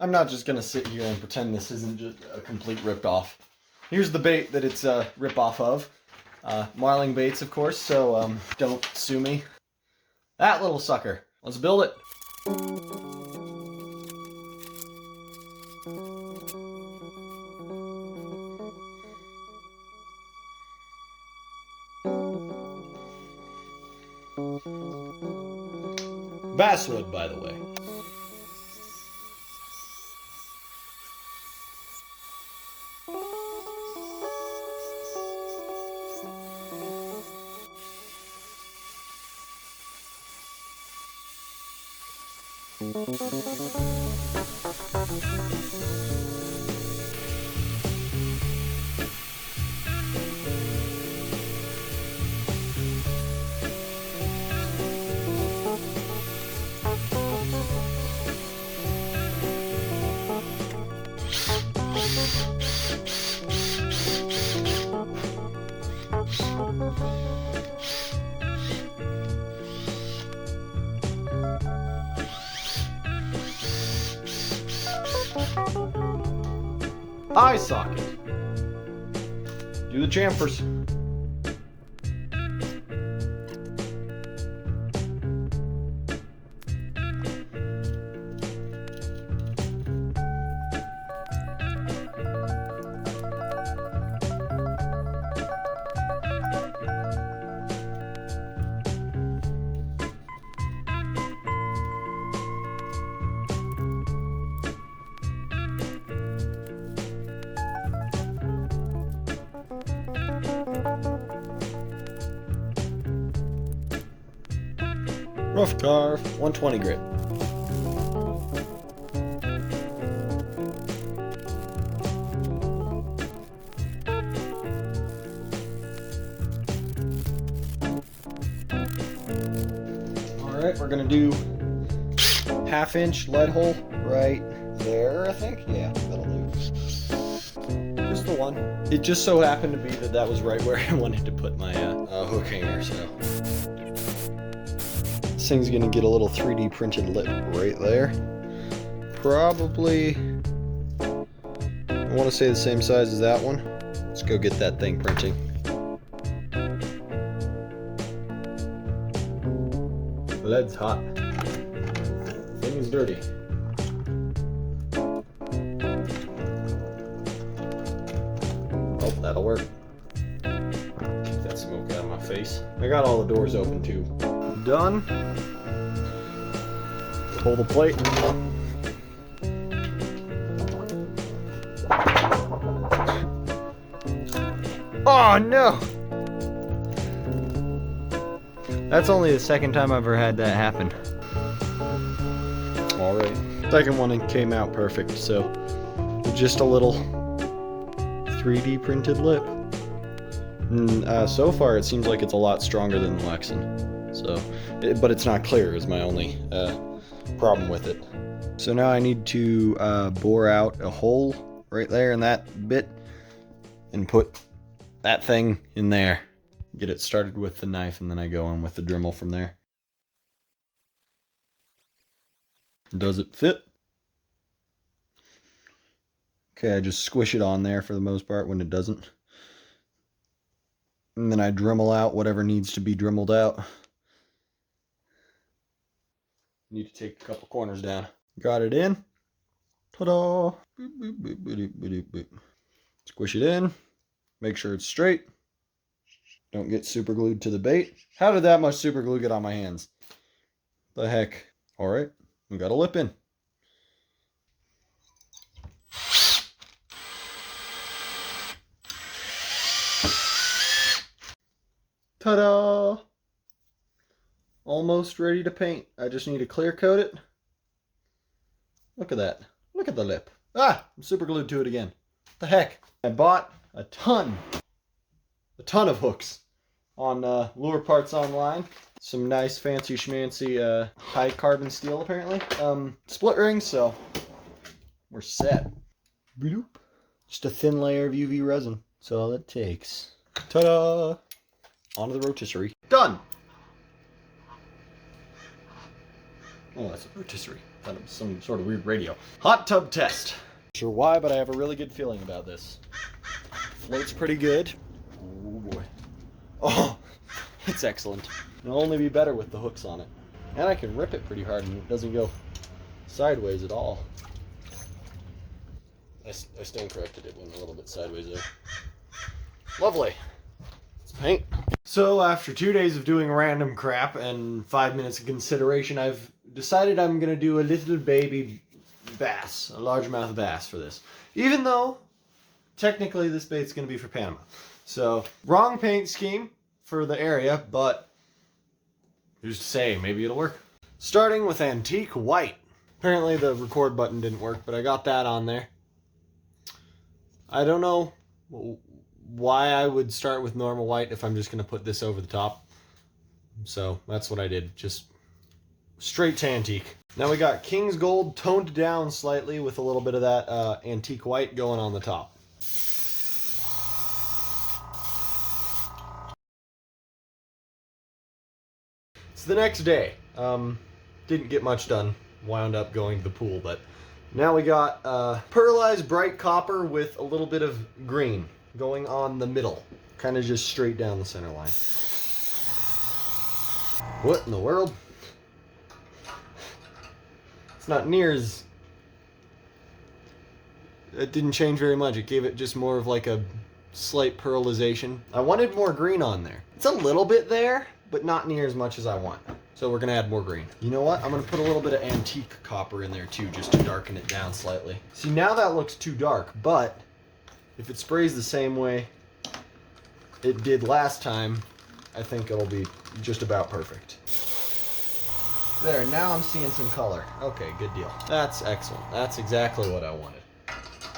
I'm not just gonna sit here and pretend this isn't just a complete rip-off. Here's the bait that it's a rip-off of. Marling baits, of course, so don't sue me. That little sucker. Let's build it. Basswood, by the way. Eye socket. Do the chamfers. Rough carve, 120 grit. Alright, we're gonna do 1/2-inch lead hole right there, I think. Yeah, that'll do. Just the one. It just so happened to be that that was right where I wanted to put my hook hanger, so. This thing's gonna get a little 3D printed lip right there. Probably, I want to say the same size as that one. Let's go get that thing printing. Lead's hot. Thing is dirty. Oh, that'll work. Keep that smoke out of my face. I got all the doors open too. Done. Pull the plate. Oh no! That's only the second time I've ever had that happen. Alright. Second one came out perfect, so just a little 3D printed lip. And, so far it seems like it's a lot stronger than the Lexan. So, but it's not clear is my only problem with it. So now I need to bore out a hole right there in that bit and put that thing in there. Get it started with the knife and then I go on with the Dremel from there. Does it fit? Okay, I just squish it on there for the most part when it doesn't. And then I Dremel out whatever needs to be Dremeled out. Need to take a couple corners down. Got it in. Ta-da! Boop, boop, boop, boop, boop, boop. Squish it in. Make sure it's straight. Don't get super glued to the bait. How did that much super glue get on my hands? The heck. Alright, we got a lip in. Ta-da! Almost ready to paint. I just need to clear coat it. Look at that. Look at the lip. Ah! I'm super glued to it again. What the heck? I bought a ton of hooks on Lure Parts Online. Some nice fancy schmancy high carbon steel apparently. Split rings, so we're set. Bloop. Just a thin layer of UV resin. That's all it takes. Ta-da! Onto the rotisserie. Done! Oh, that's a rotisserie. Thought it was some sort of weird radio. Hot tub test. Not sure why, but I have a really good feeling about this. Floats pretty good. Oh boy. Oh, it's excellent. It'll only be better with the hooks on it. And I can rip it pretty hard and it doesn't go sideways at all. I stand corrected, it went a little bit sideways there. Lovely. Let's paint. So after 2 days of doing random crap and 5 minutes of consideration, I've decided I'm going to do a little baby bass, a largemouth bass for this. Even though, technically this bait's going to be for Panama. So, wrong paint scheme for the area, but who's to say, maybe it'll work. Starting with antique white. Apparently the record button didn't work, but I got that on there. I don't know why I would start with normal white if I'm just going to put this over the top. So that's what I did, just straight to antique. Now we got King's Gold toned down slightly with a little bit of that antique white going on the top. It's the next day. Didn't get much done. Wound up going to the pool, but now we got pearlized bright copper with a little bit of green going on the middle, kind of just straight down the center line. What in the world? It's not near as... It didn't change very much. It gave it just more of like a slight pearlization. I wanted more green on there. It's a little bit there, but not near as much as I want. So we're gonna add more green. You know what? I'm gonna put a little bit of antique copper in there too, just to darken it down slightly. See, now that looks too dark, but if it sprays the same way it did last time, I think it'll be just about perfect. There, now I'm seeing some color. Okay, good deal. That's excellent. That's exactly what I wanted.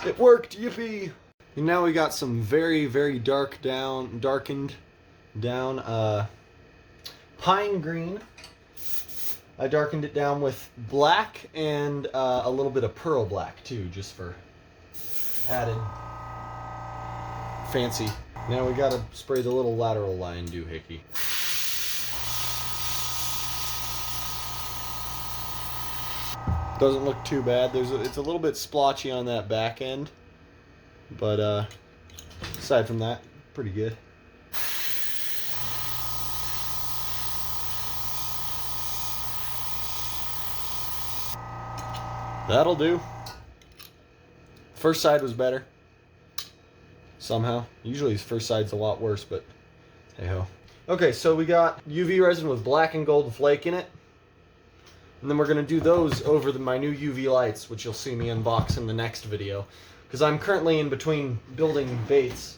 It worked, yippee! And now we got some very, very darkened down pine green. I darkened it down with black and a little bit of pearl black too, just for added fancy. Now we gotta spray the little lateral line doohickey. Doesn't look too bad. It's a little bit splotchy on that back end, but aside from that, pretty good. That'll do. First side was better. Somehow. Usually his first side's a lot worse, but hey ho. Okay, so we got UV resin with black and gold flake in it. And then we're going to do those over my new UV lights, which you'll see me unbox in the next video. Because I'm currently in between building baits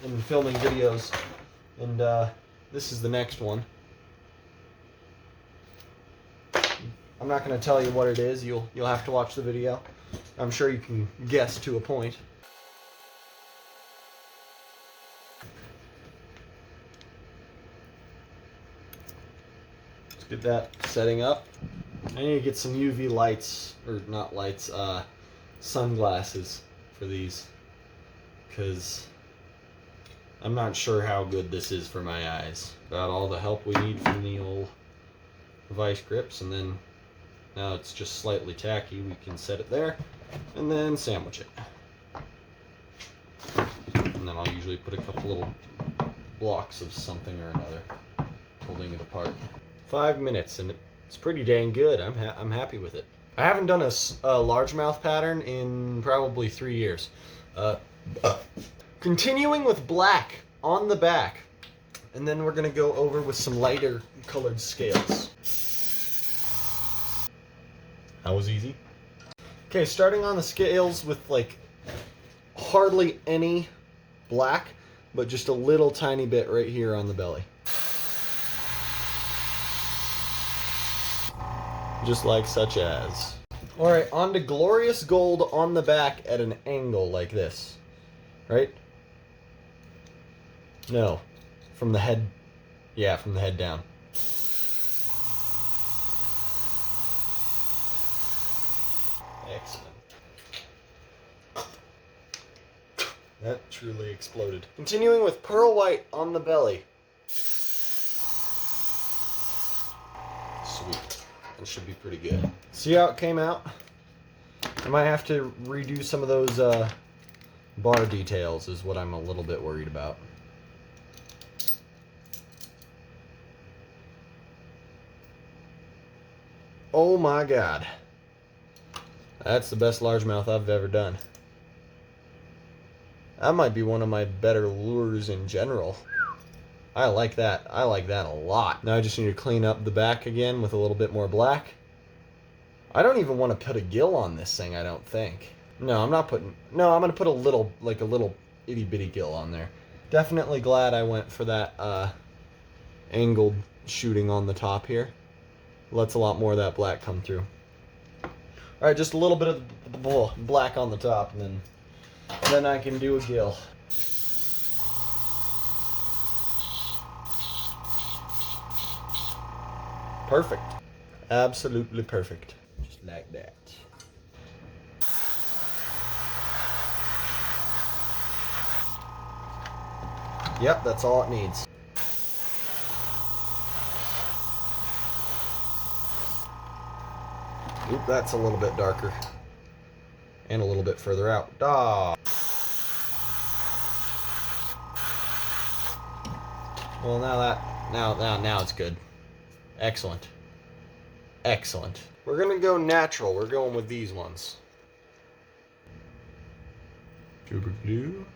and filming videos. And this is the next one. I'm not going to tell you what it is. You'll have to watch the video. I'm sure you can guess to a point. Let's get that setting up. I need to get some UV lights, or not lights, sunglasses for these. Because I'm not sure how good this is for my eyes. Got all the help we need from the old vice grips, and then now it's just slightly tacky. We can set it there and then sandwich it. And then I'll usually put a couple little blocks of something or another holding it apart. 5 minutes and it's pretty dang good. I'm happy with it. I haven't done a largemouth pattern in probably 3 years. Continuing with black on the back, and then we're gonna go over with some lighter colored scales. That was easy. Okay, starting on the scales with like hardly any black, but just a little tiny bit right here on the belly. Just like such as. Alright, on to glorious gold on the back at an angle like this. Right? No. From the head. Yeah, from the head down. Excellent. That truly exploded. Continuing with pearl white on the belly. Sweet. It should be pretty good. See how it came out? I might have to redo some of those bar details is what I'm a little bit worried about. Oh my God. That's the best largemouth I've ever done. That might be one of my better lures in general. I like that. I like that a lot. Now I just need to clean up the back again with a little bit more black. I don't even want to put a gill on this thing, I don't think. No, I'm not putting... No, I'm going to put a little itty bitty gill on there. Definitely glad I went for that angled shooting on the top here. Lets a lot more of that black come through. Alright, just a little bit of the black on the top, and then I can do a gill. Perfect. Absolutely perfect. Just like that. Yep, that's all it needs. Oop, that's a little bit darker. And a little bit further out. Ah. Well, now it's good. Excellent. Excellent. We're gonna go natural. We're going with these ones. Super glue.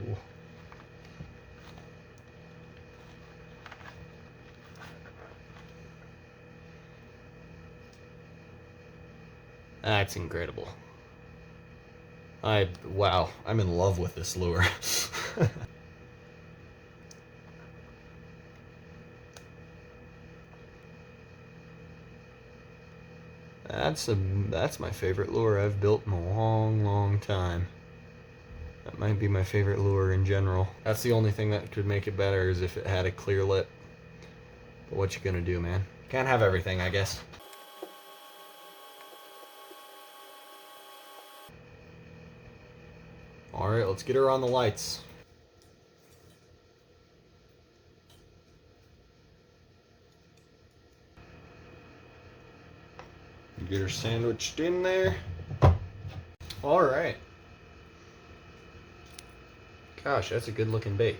Ooh. That's incredible. Wow, I'm in love with this lure. That's my favorite lure I've built in a long, long time. That might be my favorite lure in general. That's the only thing that could make it better is if it had a clear lip. But what you gonna do, man? Can't have everything, I guess. Alright, let's get her on the lights. Get her sandwiched in there. Alright. Gosh, that's a good looking bait.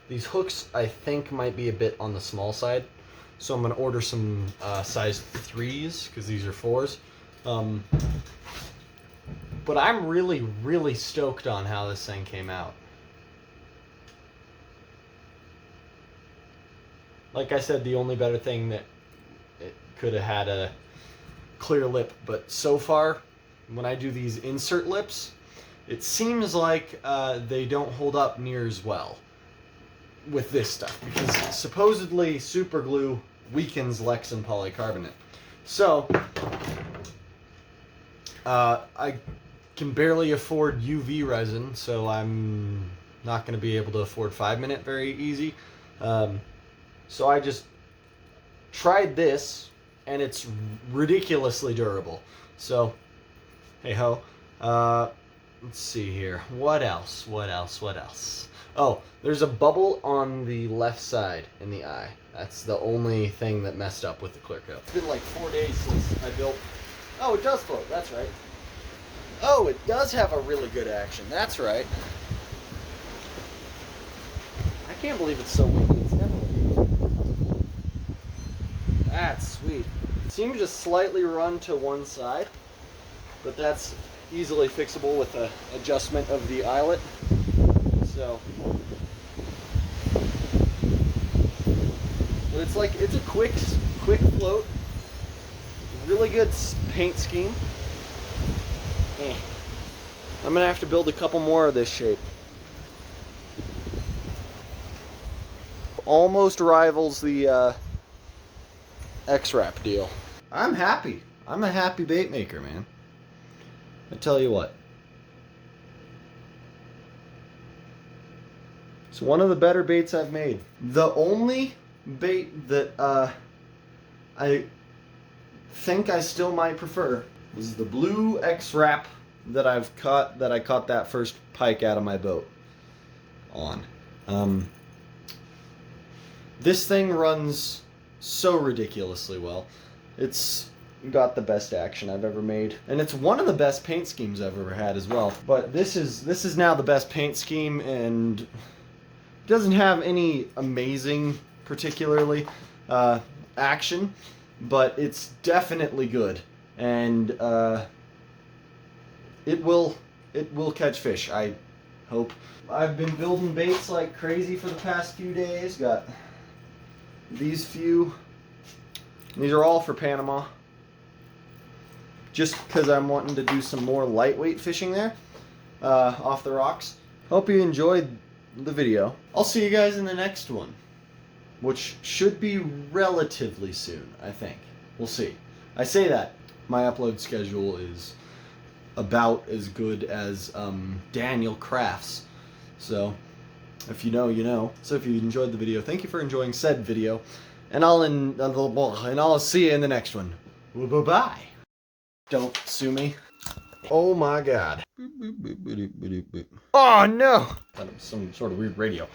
These hooks, I think, might be a bit on the small side. So I'm going to order some size 3s, because these are 4s. But I'm really, really stoked on how this thing came out. Like I said, the only better thing that it could have had a clear lip, but so far, when I do these insert lips, it seems like they don't hold up near as well with this stuff, because supposedly super glue weakens Lexan polycarbonate. So I can barely afford UV resin, so I'm not going to be able to afford 5-minute very easy. So I just tried this, and it's ridiculously durable. So, hey ho. Let's see here. What else? Oh, there's a bubble on the left side in the eye. That's the only thing that messed up with the clear coat. It's been like 4 days since I built... Oh, it does float. That's right. Oh, it does have a really good action. That's right. I can't believe it's so weak. It's never weak. That's sweet. It seems to slightly run to one side, but that's easily fixable with an adjustment of the eyelet. So, but it's like, it's a quick float, really good paint scheme. I'm gonna have to build a couple more of this shape. Almost rivals the X-Wrap deal. I'm happy. I'm a happy bait maker, man. I tell you what. It's one of the better baits I've made. The only bait that I think I still might prefer is the blue X-Wrap that I caught that first pike out of my boat on. This thing runs so ridiculously well. It's got the best action I've ever made, and it's one of the best paint schemes I've ever had as well. But this is now the best paint scheme, and it doesn't have any amazing, particularly, action, but it's definitely good, and it will catch fish, I hope. I've been building baits like crazy for the past few days. Got these few. These are all for Panama. Just because I'm wanting to do some more lightweight fishing there, off the rocks. Hope you enjoyed the video. I'll see you guys in the next one, which should be relatively soon, I think. We'll see. I say that. My upload schedule is about as good as Daniel Craft's. So, if you know, you know. So if you enjoyed the video, thank you for enjoying said video. And I'll see you in the next one. Bye-bye. Don't sue me. Oh my god. Oh no! Thought it was some sort of weird radio.